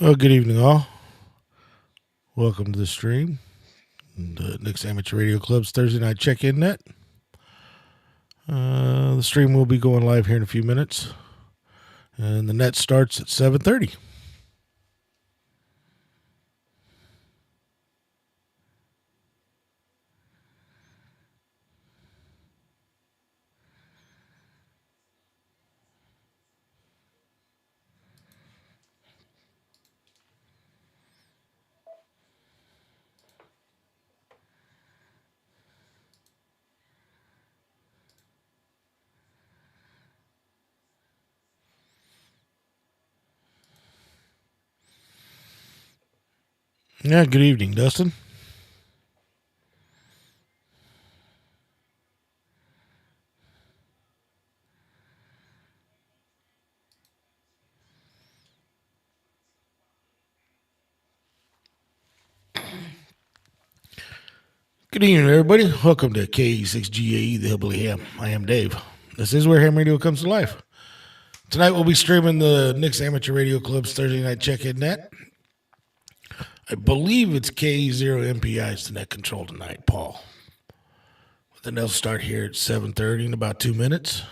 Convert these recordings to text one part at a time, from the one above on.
Well, good evening, all. Welcome to the stream. The Nick's Amateur Radio Club's Thursday night check-in net. The stream will be going live here in a few minutes, and the net starts at 7:30. Yeah, good evening, Dustin. Good evening, everybody. Welcome to K6GAE, the Hillbilly Ham. I am Dave. This is where ham radio comes to life. Tonight we'll be streaming the Nick's Amateur Radio Club's Thursday night check-in net. I believe it's K0MPI is the net control tonight, Paul. Then they'll start here at 7:30 in about 2 minutes.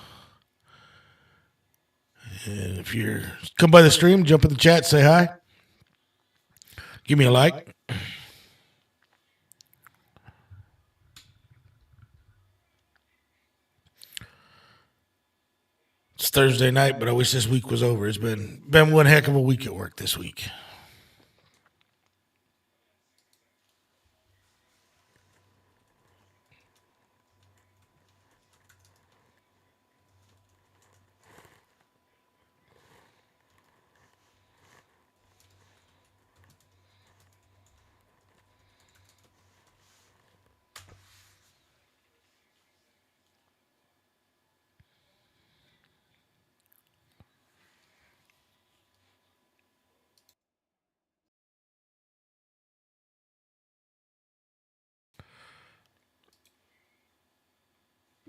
And if you're come by the stream, jump in the chat, say hi. Give me a like. It's Thursday night, but I wish this week was over. It's been one heck of a week at work this week.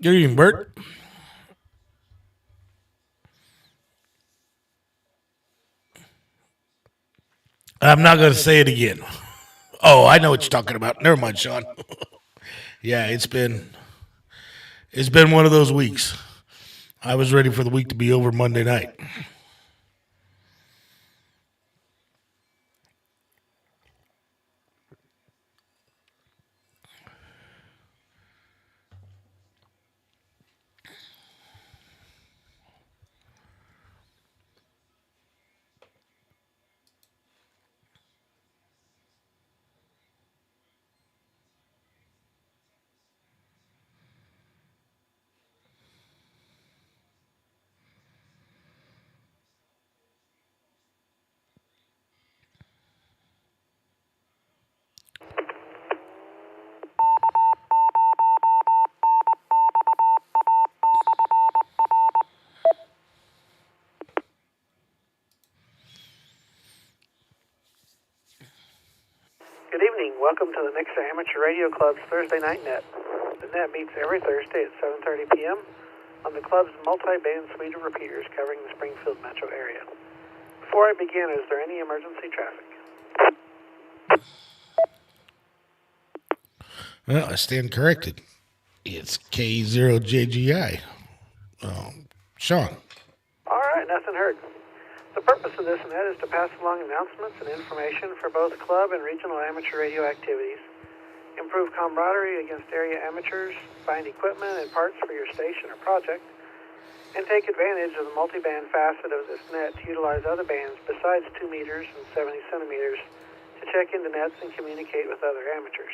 Good evening, Bert. I'm not going to say it again. Oh, I know what you're talking about. Never mind, Sean. Yeah, it's been one of those weeks. I was ready for the week to be over Monday night. Good evening. Welcome to the N.A.R.C Amateur Radio Club's Thursday Night Net. The net meets every Thursday at 7:30 p.m. on the club's multi-band suite of repeaters covering the Springfield metro area. Before I begin, is there any emergency traffic? Well, I stand corrected. It's K0JGI. Sean. All right, nothing heard. The purpose of this net is to pass along announcements and information for both club and regional amateur radio activities, improve camaraderie against area amateurs, find equipment and parts for your station or project, and take advantage of the multi-band facet of this net to utilize other bands besides 2 meters and 70 centimeters to check into nets and communicate with other amateurs.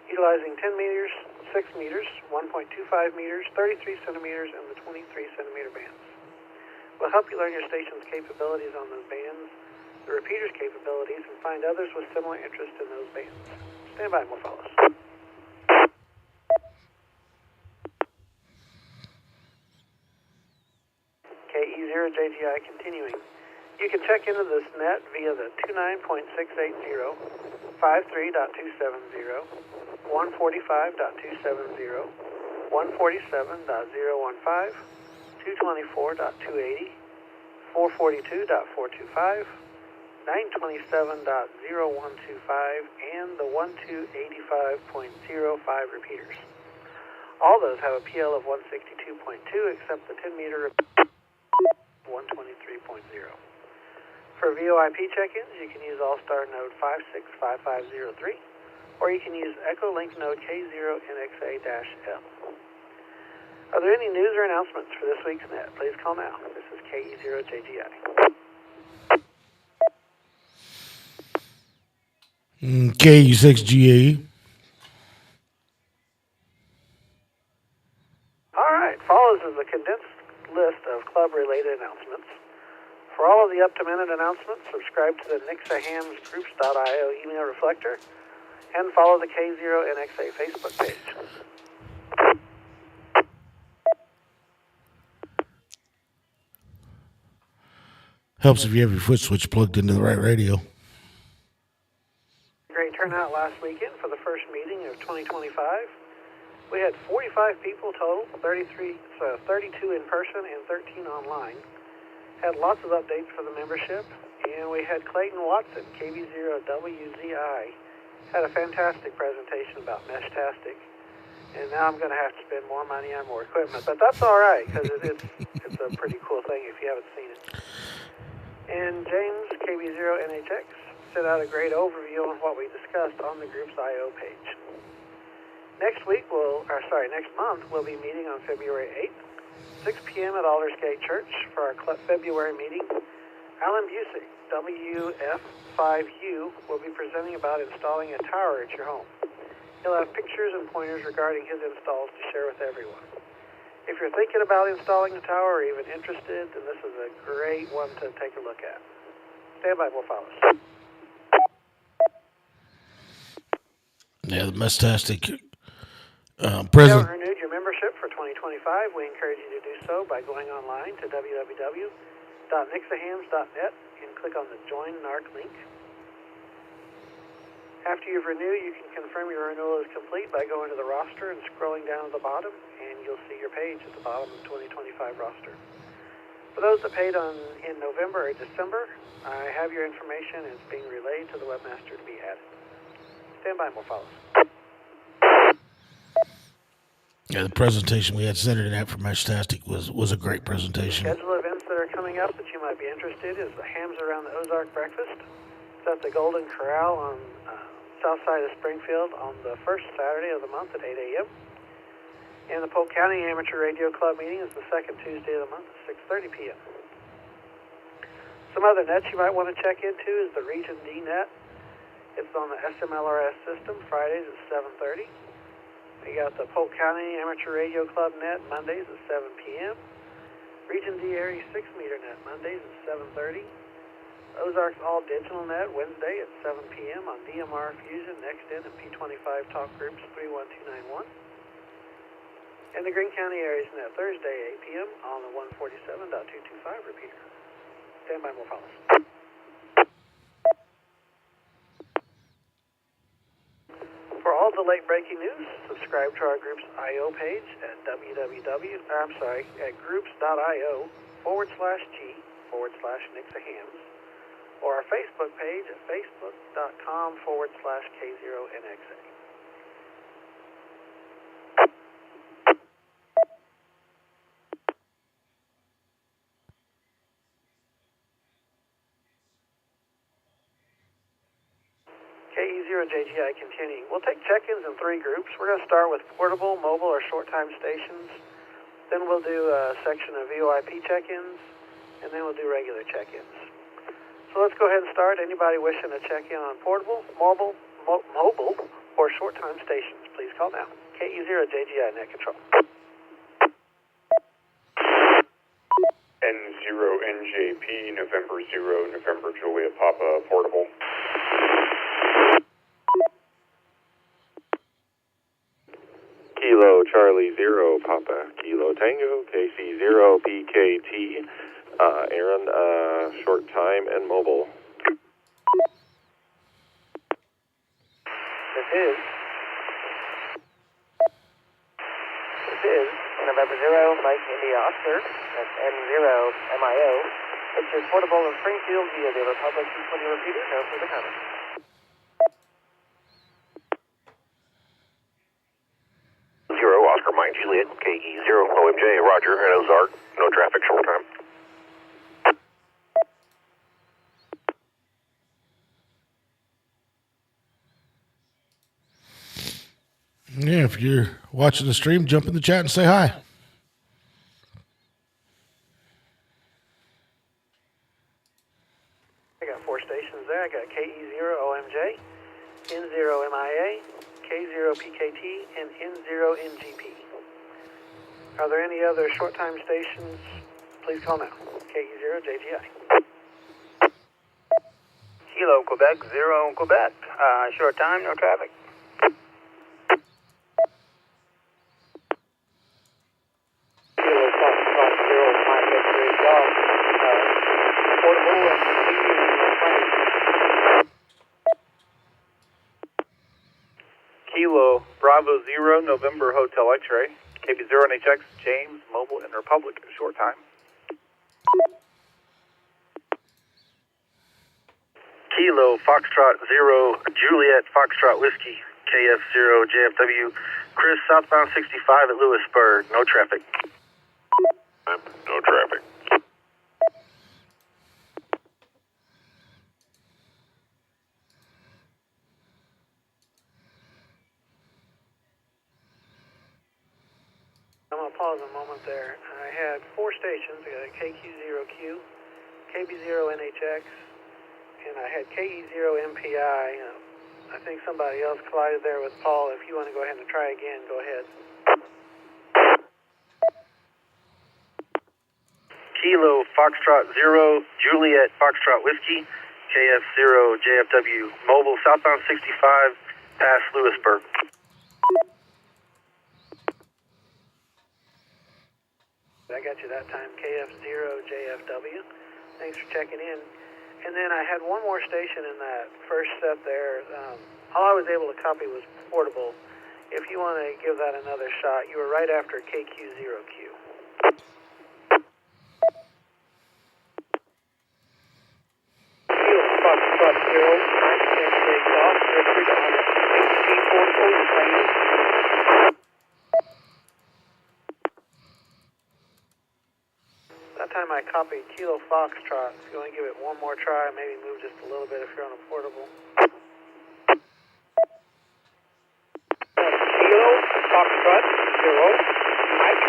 Utilizing 10 meters, 6 meters, 1.25 meters, 33 centimeters, and the 23 centimeter bands. We'll help you learn your station's capabilities on those bands, the repeater's capabilities, and find others with similar interest in those bands. Stand by and we'll follow us. KE0JGI continuing. You can check into this net via the 29.680, 53.270, 145.270, 147.015, 224.280, 442.425, 927.0125 and the 1285.05 repeaters. All those have a PL of 162.2 except the 10-meter 123.0. For VoIP check-ins, you can use All-Star node 565503, or you can use Echo Link node K0NXA-L. Are there any news or announcements for this week's net? Please call now. This is KE0JGI. KE6GAE. All right, follows is a condensed list of club-related announcements. For all of the up-to-minute announcements, subscribe to the nixahamsgroups.io email reflector and follow the K0NXA Facebook page. Helps if you have your foot switch plugged into the right radio. Great turnout last weekend for the first meeting of 2025. We had 45 people total, 32 in person and 13 online. Had lots of updates for the membership, and we had Clayton Watson, KB0WZI, had a fantastic presentation about Mesh-tastic. And now I'm going to have to spend more money on more equipment, but that's all right because it's a pretty cool thing if you haven't seen it. And James, KB0NHX, set out a great overview on what we discussed on the group's I.O. page. Next month, we'll be meeting on February 8th, 6 p.m. at Aldersgate Church for our February meeting. Alan Busick, WF5U, will be presenting about installing a tower at your home. He'll have pictures and pointers regarding his installs to share with everyone. If you're thinking about installing a tower or even interested, then this is a great one to take a look at. Stand by, more follows. Yeah, the Mesh-tastic If you president. haven't renewed your membership for 2025, we encourage you to do so by going online to www.nixahams.net and click on the Join NARC link. After you've renewed, you can confirm your renewal is complete by going to the roster and scrolling down to the bottom, and you'll see your page at the bottom of the 2025 roster. For those that paid in November or December, I have your information and it's being relayed to the webmaster to be added. Stand by, more follows. Yeah, the presentation we had centered in that for Mesh-tastic was a great presentation. Schedule events that are coming up that you might be interested is the Hams Around the Ozark Breakfast. It's at the Golden Corral on south side of Springfield on the first Saturday of the month at 8 a.m. And the Polk County Amateur Radio Club meeting is the second Tuesday of the month at 6:30 p.m. Some other nets you might want to check into is the Region D net. It's on the SMLRS system Fridays at 7:30. We got the Polk County Amateur Radio Club net Mondays at 7 p.m. Region D Area 6-meter net Mondays at 7:30. Ozarks All Digital Net Wednesday at 7 p.m. on DMR Fusion, NextN, and P25 Talk Groups 31291. And the Greene County Areas Net Thursday 8 p.m. on the 147.225 repeater. Stand by, more follows. For all the late breaking news, subscribe to our group's I.O. page at groups.io/G/Nixahams. Or our Facebook page at facebook.com/K0NXA. KE0JGI continuing. We'll take check-ins in 3 groups. We're going to start with portable, mobile, or short-time stations. Then we'll do a section of VoIP check-ins, and then we'll do regular check-ins. So let's go ahead and start. Anybody wishing to check in on portable, mobile, or short-time stations, please call now. KE0JGI Net Control. N0NJP, November 0, November Juliet Papa, portable. Kilo Charlie 0, Papa, Kilo Tango, KC0, PKT. Aaron, short time and mobile. This is November 0, Mike India Oscar. That's N0 MIO, Richard Portable in Springfield via the Republic 220 repeater. No further comments. Zero, Oscar Mike Juliet, KE0, OMJ, Roger, N.A.R.C, no traffic, short time. Yeah, if you're watching the stream, jump in the chat and say hi. I got 4 stations there. I got KE0 OMJ, N0 MIA, K0 PKT, and N0 NGP. Are there any other short time stations? Please call now. KE0 JGI. Kilo, Quebec, 0 Quebec. Short time, no traffic. Kilo Foxtrot 0 Mike X-ray Golf. Portable and Kilo, Bravo, 0 November Hotel X-ray. KB0 NHX, James, Mobile, and Republic. Short time. Kilo, Foxtrot 0, Juliet, Foxtrot Whiskey, KF0, JFW, Chris, southbound 65 at Lewisburg, no traffic. No traffic. I'm going to pause a moment there. I had 4 stations. I got a KQ0Q, KB0NHX, and I had KE0MPI. I think somebody else collided there with Paul. If you want to go ahead and try again, go ahead. Kilo, Foxtrot 0, Juliet, Foxtrot Whiskey, KF0, JFW, mobile, southbound 65, past Lewisburg. I got you that time, KF0 JFW. Thanks for checking in. And then I had one more station in that first set there. All I was able to copy was portable. If you want to give that another shot, you were right after KQ0Q. Foxtrot 0, Mike X-ray Golf, Richard on HG portable in Plainview. That time I copied Kilo Foxtrot. If you want to give it one more try, maybe move just a little bit if you're on a portable. Kilo Foxtrot 0, Mike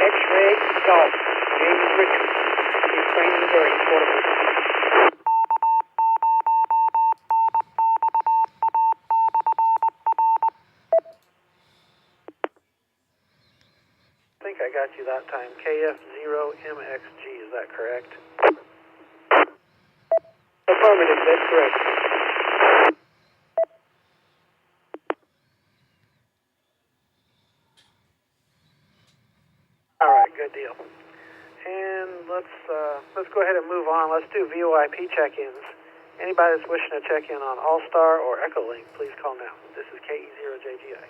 X-ray Golf, James Richard, in Crane, Missouri, portable. I think I got you that time. KF0MXG, is that correct? Affirmative, that's correct. All right, good deal. And let's go ahead and move on. Let's do VoIP check-ins. Anybody that's wishing to check in on All-Star or Echolink, please call now. This is KE0JGI.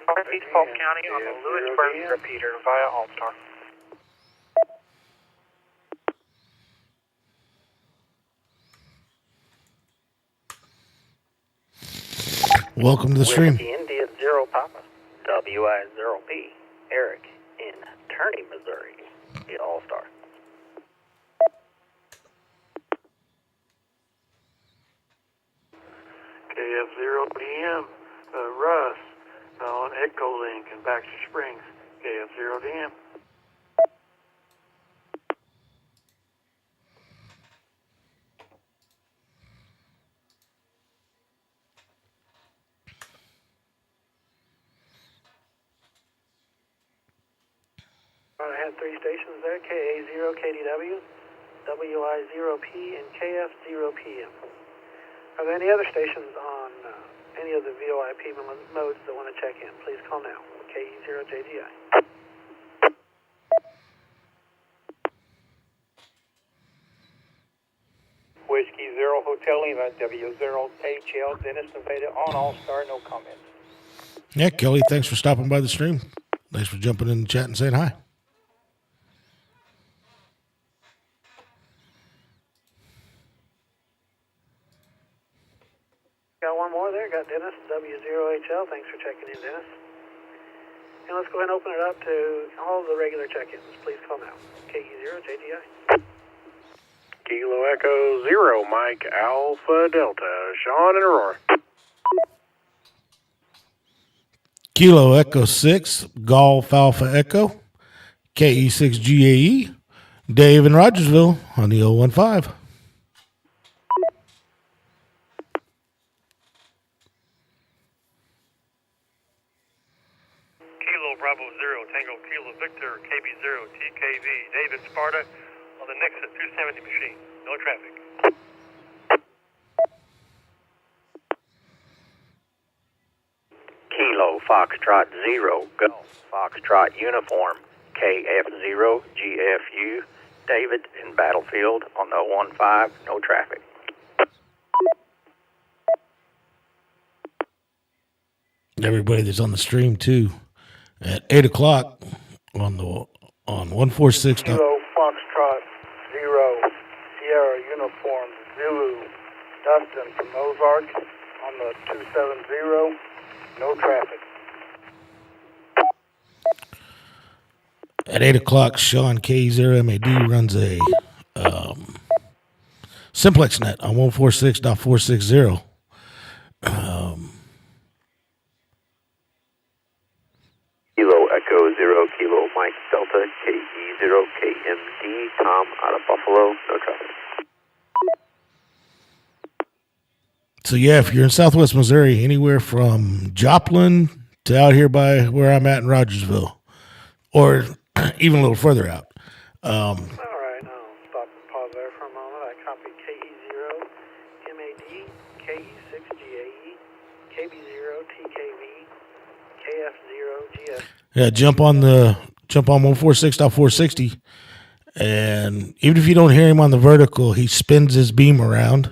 Northeast Polk County on the Lewisburg repeater via All-Star. Welcome to the stream. Whiskey India 0 Papa, WI0P, Eric in Turney, Missouri, via All-Star. KF0DM, Russ, on Echolink in Baxter Springs, KF0DM. I had 3 stations there, KA0KDW, WI0P, and KF0PM. Are there any other stations on any of the VoIP modes that want to check in? Please call now, KE0JGI. Whiskey 0 Hotel Lima, W0HL, Dennis Nevada on All-Star, no comments. Yeah, Kelly, thanks for stopping by the stream. Thanks for jumping in the chat and saying hi. Got one more there. Got Dennis, W0HL. Thanks for checking in, Dennis. And let's go ahead and open it up to all the regular check-ins. Please call now. KE0JGI. Kilo Echo 0, Mike Alpha Delta, Sean and Aurora. Kilo Echo 6, Golf Alpha Echo, KE6GAE, Dave in Rogersville on the 015. Kilo Bravo 0, Tango Kilo Victor, KB0, TKV, David Sparta on the Nexus 270 machine. No traffic. Kilo Foxtrot 0, Golf Foxtrot Uniform, KF0, GFU, David in Battlefield on the 015, no traffic. Everybody that's on the stream too, at 8 o'clock on 146. Kilo Foxtrot 0, Sierra Uniform Zulu, Dustin from Ozark on the 270, no traffic. At 8 o'clock, Sean K0MAD runs a simplex net on 146.460. Kilo Echo 0, Kilo Mike Delta, KE0, KMD, Tom out of Buffalo, no traffic. So yeah, if you're in Southwest Missouri, anywhere from Joplin to out here by where I'm at in Rogersville, or even a little further out. All right, I'll stop and pause there for a moment. I copied KE0, MAD, KE6GAE, KB0, TKV, KF0, GS. Yeah, jump on 146.460, and even if you don't hear him on the vertical, he spins his beam around.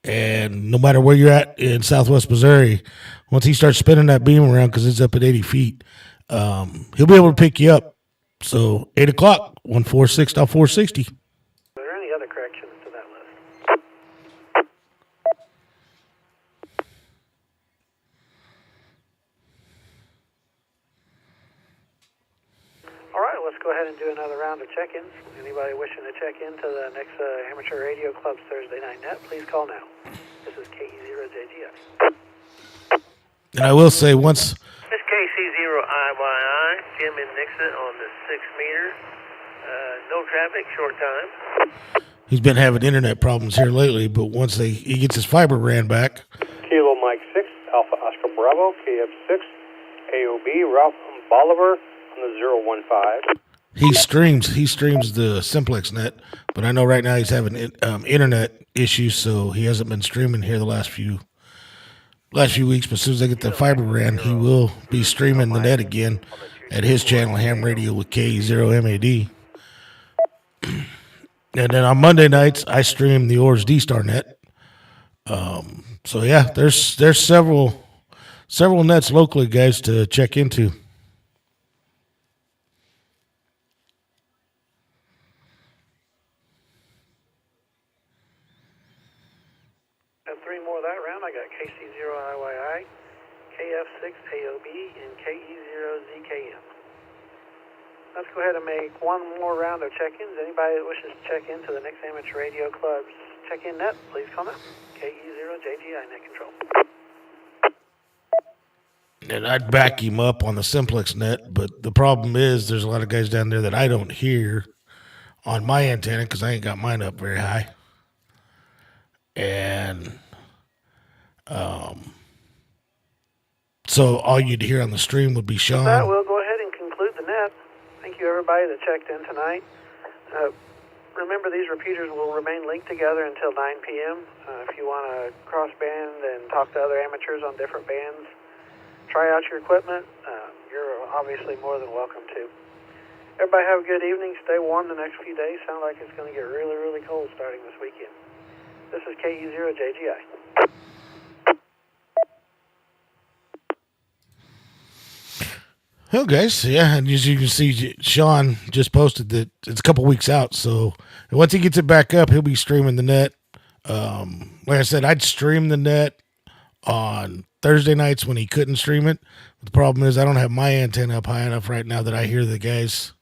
And no matter where you're at in Southwest Missouri, once he starts spinning that beam around, because it's up at 80 feet, he'll be able to pick you up. So 8 o'clock, 146.460. Are there any other corrections to that list? All right, let's go ahead and do another round of check-ins. Anybody wishing to check into the next Amateur Radio Club's Thursday Night Net, please call now. This is KE0JGS. And I will say once... This KC0IYI, Jim and Nixon on the 6 meter. No traffic, short time. He's been having internet problems here lately, but once he gets his fiber ran back... Kilo Mike 6, Alpha Oscar Bravo, KF6, AOB, Ralph Bolivar on the 015. He streams the simplex net, but I know right now he's having internet issues, so he hasn't been streaming here the last few weeks. But as soon as I get the fiber ran, he will be streaming the net again at his channel, Ham Radio with K0MAD. And then on Monday nights, I stream the Oars D-Star net. So yeah, there's several nets locally, guys, to check into. Three more that round. I got KC0IYI, KF6AOB, and KE0ZKM. Let's go ahead and make one more round of check-ins. Anybody that wishes to check into the next Amateur Radio Club's check-in net, please call now. KE0JGI net control. And I'd back him up on the simplex net, but the problem is there's a lot of guys down there that I don't hear on my antenna because I ain't got mine up very high. And so all you'd hear on the stream would be Sean. With that, we'll go ahead and conclude the net. Thank you, everybody that checked in tonight. Remember, these repeaters will remain linked together until 9 p.m. If you want to cross-band and talk to other amateurs on different bands, try out your equipment. You're obviously more than welcome to. Everybody have a good evening. Stay warm the next few days. Sound like it's going to get really, really cold starting this weekend. This is KE0JGI. Well, guys, yeah, and as you can see, Sean just posted that it's a couple weeks out, so once he gets it back up, he'll be streaming the net. Like I said, I'd stream the net on Thursday nights when he couldn't stream it. The problem is I don't have my antenna up high enough right now that I hear the guys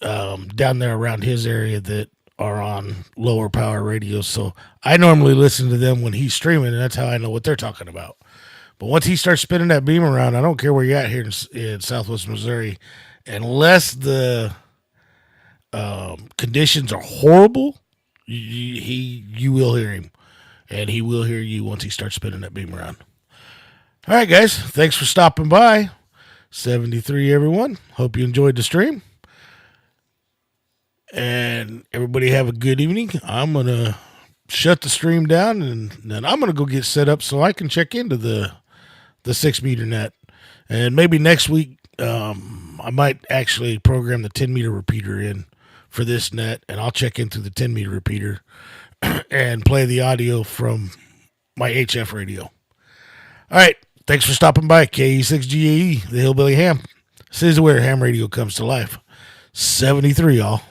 down there around his area that are on lower power radios, so I normally listen to them when he's streaming, and that's how I know what they're talking about. But once he starts spinning that beam around, I don't care where you're at here in Southwest Missouri, unless the conditions are horrible, you will hear him, and he will hear you once he starts spinning that beam around. All right, guys, thanks for stopping by. 73, everyone. Hope you enjoyed the stream. And everybody have a good evening. I'm going to shut the stream down, and then I'm going to go get set up so I can check into the 6-meter net. And maybe next week I might actually program the 10-meter repeater in for this net, and I'll check into the 10-meter repeater and play the audio from my HF radio. All right. Thanks for stopping by. KE6GAE, the Hillbilly Ham. This is where ham radio comes to life. 73, y'all.